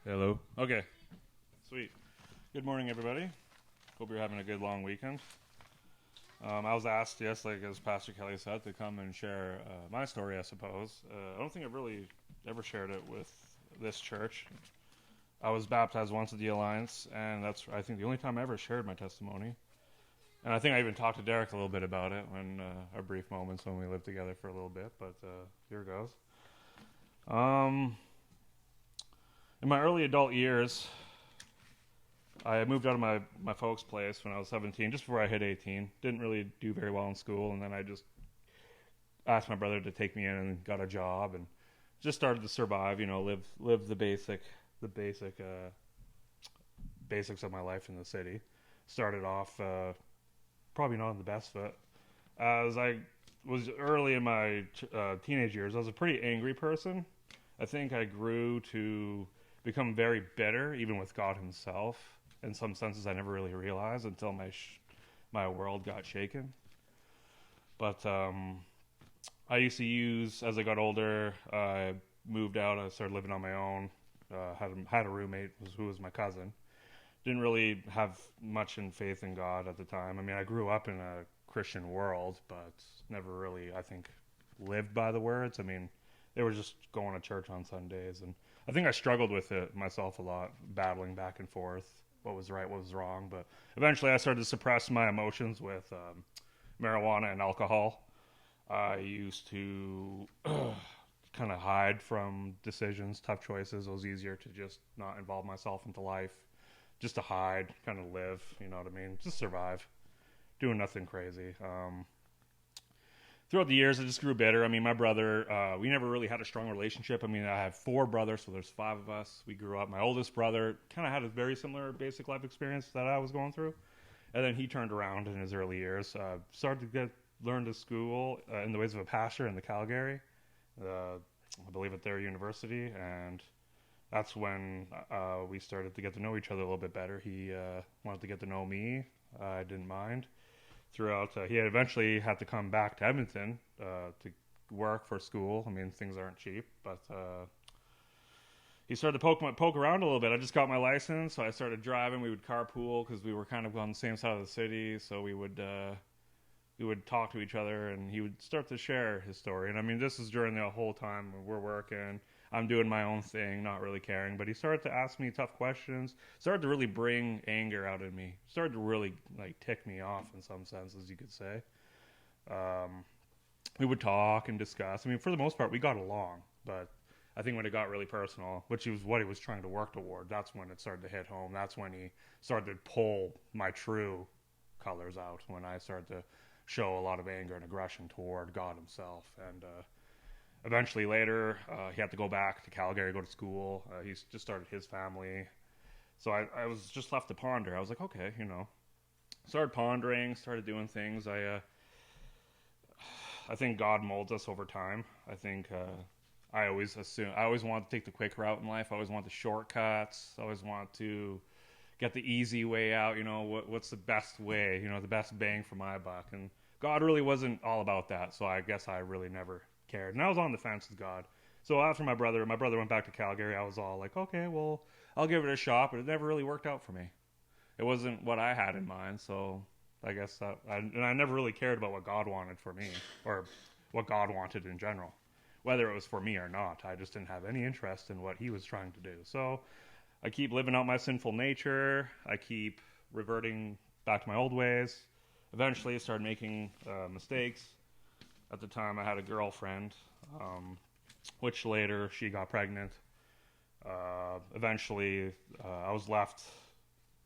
Hello. Okay, sweet. Good morning, everybody. Hope you're having a good long weekend. I was asked, yes, like as Pastor Kelly said, to come and share my story, I suppose. I don't think I've really ever shared it with this church. I was baptized once at the Alliance, and that's, I think, the only time I ever shared my testimony. And I think I even talked to Derek a little bit about it when our brief moments when we lived together for a little bit, but here goes. Um, in my early adult years, I moved out of my folks' place when I was 17, just before I hit 18. Didn't really do very well in school, and then I just asked my brother to take me in and got a job and just started to survive. Live the basics of my life in the city. Started off probably not in the best foot. As I was early in my teenage years, I was a pretty angry person. I think I grew to become very bitter, even with God Himself. In some senses, I never really realized until my world got shaken. But I used to use as I got older. I moved out. I started living on my own. Had a roommate who was my cousin. Didn't really have much in faith in God at the time. I mean, I grew up in a Christian world, but never really, I think, lived by the words. I mean, they were just going to church on Sundays, and I think I struggled with it myself a lot, battling back and forth, what was right, what was wrong. But eventually, I started to suppress my emotions with marijuana and alcohol. I used to kind of hide from decisions, tough choices. It was easier to just not involve myself into life, just to hide, kind of live. You know what I mean? Just survive, doing nothing crazy. Throughout the years, it just grew better. I mean, my brother, we never really had a strong relationship. I mean, I have four brothers, so there's five of us. We grew up. My oldest brother kind of had a very similar basic life experience that I was going through, and then he turned around in his early years. Started to learn to school in the ways of a pastor in the Calgary, I believe at their university, and that's when we started to get to know each other a little bit better. He wanted to get to know me. I didn't mind. Throughout, he had eventually had to come back to Edmonton to work for school. I mean, things aren't cheap, but he started to poke around a little bit. I just got my license, so I started driving. We would carpool because we were kind of on the same side of the city, so we would talk to each other, and he would start to share his story. And I mean, this is during the whole time we're working. I'm doing my own thing, not really caring. But he started to ask me tough questions. Started to really bring anger out in me. Started to really like tick me off in some senses, you could say. Um, we would talk and discuss. I mean, for the most part, we got along. But I think when it got really personal, which was what he was trying to work toward, that's when it started to hit home. That's when he started to pull my true colors out. When I started to show a lot of anger and aggression toward God Himself. And eventually, later, he had to go back to Calgary, go to school. He's just started his family. So I was just left to ponder. I was like, okay, started pondering, started doing things. I think God molds us over time. I think I always want to take the quick route in life. I always want the shortcuts. I always want to get the easy way out. What's the best way? The best bang for my buck. And God really wasn't all about that. So I guess I really never cared. And I was on the fence with God. So after my brother went back to Calgary, I was all like, okay, well, I'll give it a shot. But it never really worked out for me. It wasn't what I had in mind. So I guess and I never really cared about what God wanted for me or what God wanted in general, whether it was for me or not. I just didn't have any interest in what He was trying to do. So I keep living out my sinful nature. I keep reverting back to my old ways. Eventually, I started making mistakes. At the time, I had a girlfriend, which later she got pregnant. Eventually, I was left.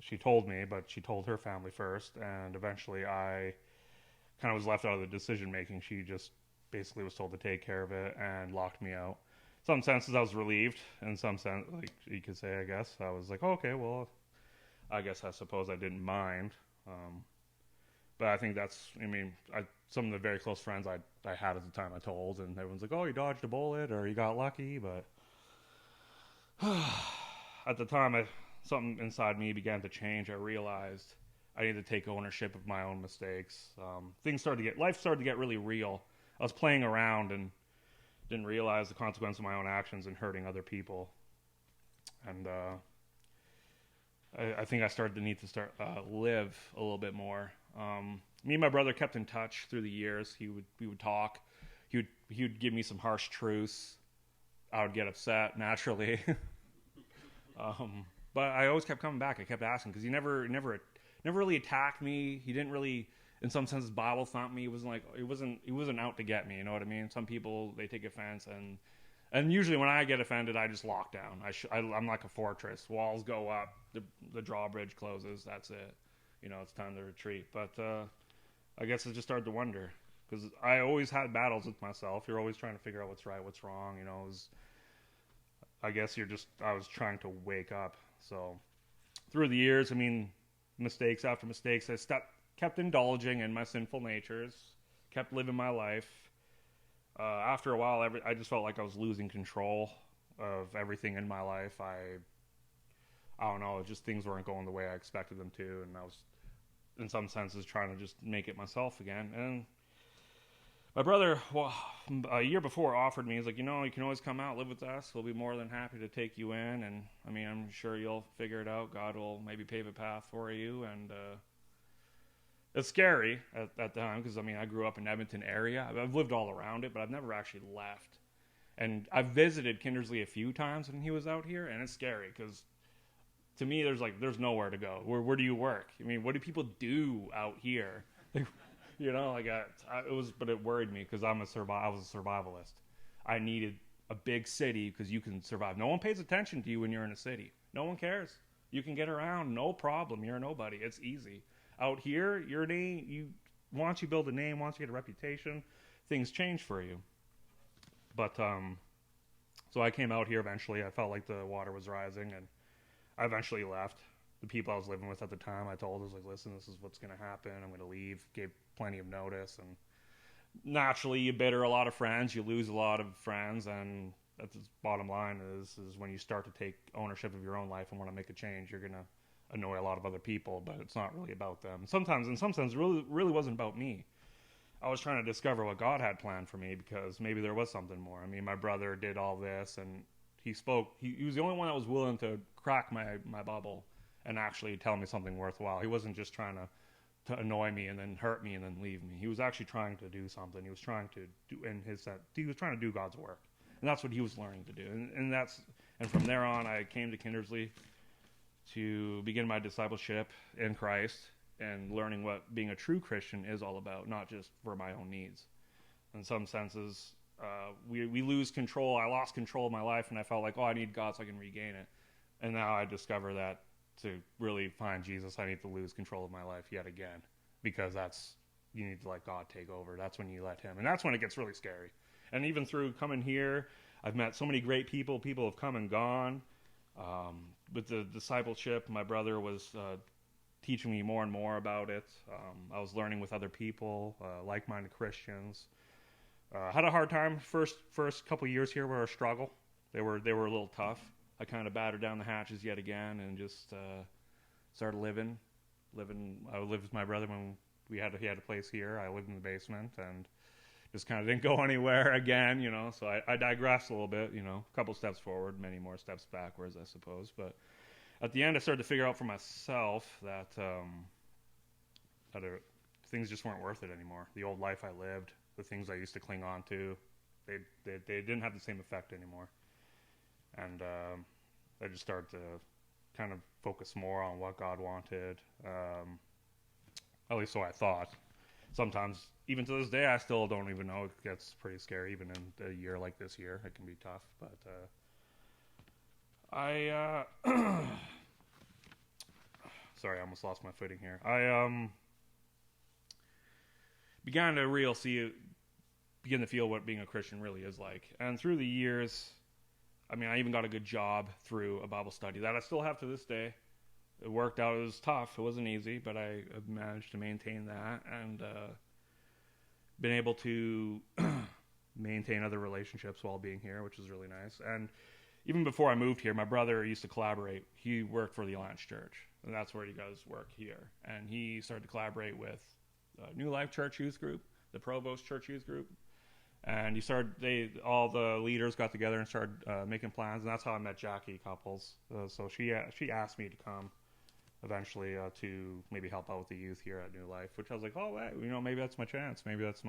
She told me, but she told her family first. And eventually, I kind of was left out of the decision making. She just basically was told to take care of it and locked me out. Some senses I was relieved. In some sense, like you could say, I guess I was like, oh, okay, well, I suppose I didn't mind. But I think some of the very close friends I had at the time I told, and everyone's like, oh, you dodged a bullet or you got lucky. But at the time, something inside me began to change. I realized I needed to take ownership of my own mistakes. Life started to get really real. I was playing around and didn't realize the consequence of my own actions and hurting other people. and I think I started to need to start live a little bit more. Me and my brother kept in touch through the years. We would talk. He would give me some harsh truths. I would get upset naturally. But I always kept coming back. I kept asking because he never really attacked me. He didn't really, in some sense, Bible thump me. He wasn't out to get me. You know what I mean? Some people, they take offense, and usually when I get offended, I just lock down. I'm like a fortress. Walls go up, the drawbridge closes. That's it. It's time to retreat. But I guess I just started to wonder because I always had battles with myself. You're always trying to figure out what's right, what's wrong. I guess I was trying to wake up. So through the years, mistakes after mistakes, kept indulging in my sinful natures, kept living my life. After a while, I just felt like I was losing control of everything in my life. I don't know, just things weren't going the way I expected them to, and I was, in some senses, trying to just make it myself again. And my brother, a year before, offered me, he's like, you can always come out, live with us. We'll be more than happy to take you in, and I'm sure you'll figure it out. God will maybe pave a path for you, and it's scary at that time because, I grew up in Edmonton area. I've lived all around it, but I've never actually left. And I've visited Kindersley a few times when he was out here, and it's scary because to me, there's nowhere to go. Where do you work? What do people do out here? But it worried me because I was a survivalist. I needed a big city because you can survive. No one pays attention to you when you're in a city. No one cares. You can get around, no problem. You're a nobody. It's easy. Out here, your name, once you build a name, once you get a reputation, things change for you. But so I came out here eventually. I felt like the water was rising, and I eventually left. The people I was living with at the time, I told, listen, this is what's going to happen. I'm going to leave. Gave plenty of notice, and naturally, you bitter a lot of friends. You lose a lot of friends, and that's the bottom line is when you start to take ownership of your own life and want to make a change, you're going to annoy a lot of other people, but it's not really about them. Sometimes, in some sense, it really wasn't about me. I was trying to discover what God had planned for me because maybe there was something more. My brother did all this, and he spoke. He was the only one that was willing to crack my bubble and actually tell me something worthwhile. He wasn't just trying to annoy me and then hurt me and then leave me. He was actually trying to do something. He was trying to do he was trying to do God's work, and that's what he was learning to do. And from there on, I came to Kindersley to begin my discipleship in Christ and learning what being a true Christian is all about, not just for my own needs. In some senses, we lose control. I lost control of my life, and I felt like, I need God so I can regain it. And now I discover that to really find Jesus, I need to lose control of my life yet again, because you need to let God take over. That's when you let him. And that's when it gets really scary. And even through coming here, I've met so many great people. People have come and gone. With the discipleship, my brother was teaching me more and more about it. I was learning with other people, like-minded Christians. Had a hard time. First couple years here were a struggle. They were a little tough. I kind of battered down the hatches yet again and just started living. I lived with my brother when he had a place here. I lived in the basement and just kind of didn't go anywhere again, So I digressed a little bit, a couple steps forward, many more steps backwards, I suppose. But at the end, I started to figure out for myself that things just weren't worth it anymore. The old life I lived, the things I used to cling on to, they didn't have the same effect anymore. And I just started to kind of focus more on what God wanted, at least so I thought. Sometimes, even to this day, I still don't even know. It gets pretty scary, even in a year like this year. It can be tough, but sorry, I almost lost my footing here. I began to feel what being a Christian really is like. And through the years, I even got a good job through a Bible study that I still have to this day. It worked out. It was tough. It wasn't easy, but I managed to maintain that and been able to maintain other relationships while being here, which is really nice. And even before I moved here, my brother used to collaborate. He worked for the Alliance Church, and that's where he does work here. And he started to collaborate with New Life Church Youth Group, the Provost Church Youth Group, And all the leaders got together and started making plans, and that's how I met Jackie Couples. So she asked me to come eventually to maybe help out with the youth here at New Life, which I was like, oh, hey, maybe that's my chance. Maybe that's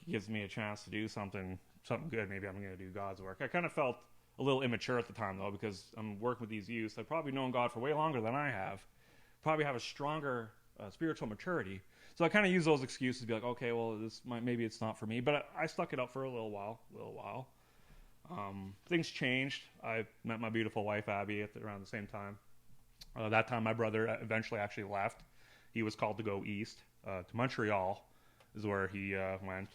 gives me a chance to do something good. Maybe I'm going to do God's work. I kind of felt a little immature at the time, though, because I'm working with these youths. I've probably known God for way longer than I have. Probably have a stronger spiritual maturity. So I kind of use those excuses to be like, okay, well, maybe it's not for me. But I stuck it up for a little while. Things changed. I met my beautiful wife, Abby, around the same time. That time, my brother eventually actually left. He was called to go east to Montreal, is where he went,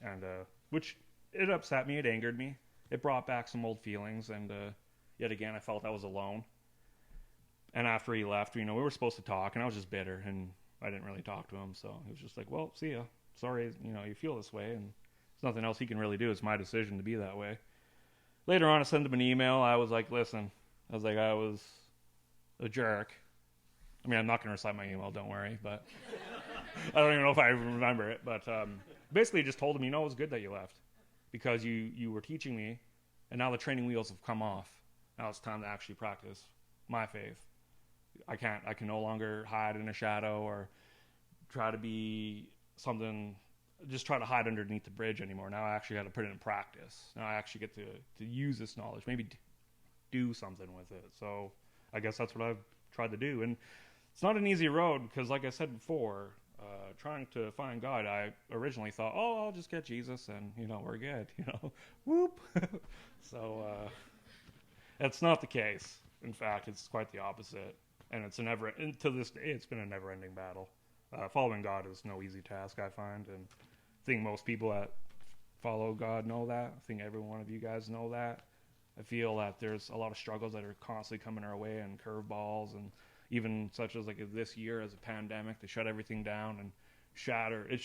and which it upset me. It angered me. It brought back some old feelings, and yet again, I felt I was alone. And after he left, we were supposed to talk, and I was just bitter, and I didn't really talk to him. So he was just like, "Well, see ya. Sorry, you feel this way, and there's nothing else he can really do. It's my decision to be that way." Later on, I sent him an email. I was like, "Listen," I was a jerk. I mean, I'm not going to recite my email, don't worry, but I don't even know if I remember it. But basically just told him, it was good that you left because you were teaching me, and now the training wheels have come off. Now it's time to actually practice my faith. I can no longer hide in a shadow or try to be something, just try to hide underneath the bridge anymore. Now I actually got to put it in practice. Now I actually get to use this knowledge, maybe do something with it. So I guess that's what I've tried to do. And it's not an easy road because, like I said before, trying to find God, I originally thought, oh, I'll just get Jesus and, we're good, whoop. So that's not the case. In fact, it's quite the opposite. And to this day, it's been a never-ending battle. Following God is no easy task, I find. And I think most people that follow God know that. I think every one of you guys know that. I feel that there's a lot of struggles that are constantly coming our way and curveballs, and even such as like this year as a pandemic to shut everything down and shatter it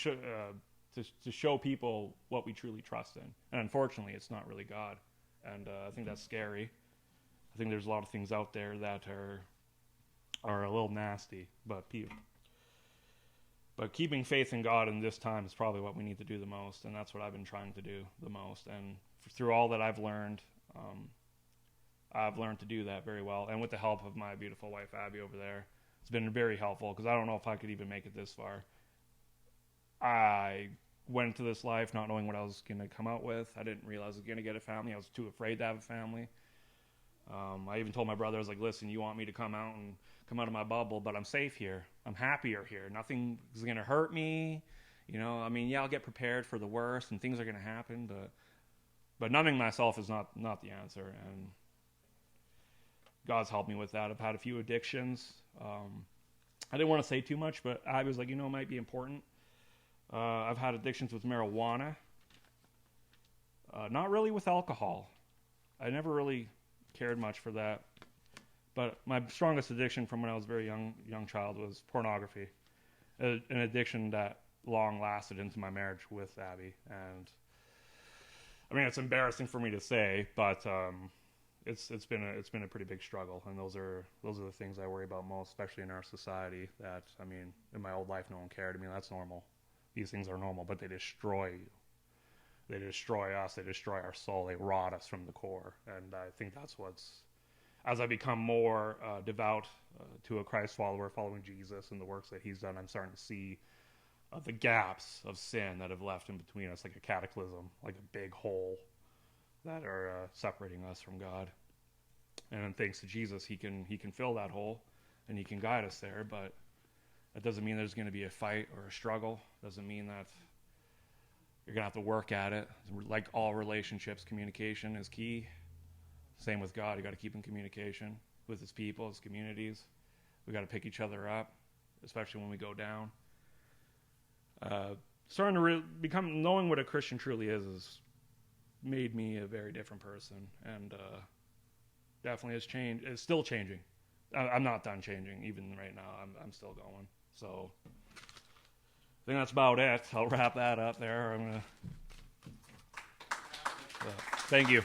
to show people what we truly trust in. And unfortunately, it's not really God. And I think that's scary. I think there's a lot of things out there that are a little nasty, but keeping faith in God in this time is probably what we need to do the most, and that's what I've been trying to do the most. And through all that I've learned to do that very well, and with the help of my beautiful wife Abby over there, it's been very helpful because I don't know if I could even make it this far. I went into this life not knowing what I was going to come out with. I didn't realize I was going to get a family. I was too afraid to have a family. I even told my brother, I was like, listen, you want me to come out of my bubble, but I'm safe here. I'm happier here. Nothing is going to hurt me. I'll get prepared for the worst and things are going to happen, but numbing myself is not the answer. And God's helped me with that. I've had a few addictions. I didn't want to say too much, but I was like, it might be important. I've had addictions with marijuana. Not really with alcohol. I never really cared much for that. But my strongest addiction from when I was a very young child was pornography. An addiction that long lasted into my marriage with Abby. And it's embarrassing for me to say, but it's been a pretty big struggle, and those are the things I worry about most, especially in our society. That in my old life, no one cared. That's normal. These things are normal, but they destroy you. They destroy us. They destroy our soul. They rot us from the core. And I think that's as I become more devout to a Christ follower, following Jesus and the works that he's done, I'm starting to see the gaps of sin that have left in between us, like a cataclysm, like a big hole that are separating us from God. And thanks to Jesus, he can fill that hole and he can guide us there. But that doesn't mean there's going to be a fight or a struggle. Doesn't mean that you're going to have to work at it. Like all relationships, communication is key. Same with God. You got to keep in communication with his people, his communities. We got to pick each other up, especially when we go down. Starting to knowing what a Christian truly is made me a very different person, and definitely has changed. It's still changing. I'm not done changing. Even right now, I'm still going. So I think that's about it. I'll wrap that up there. Thank you.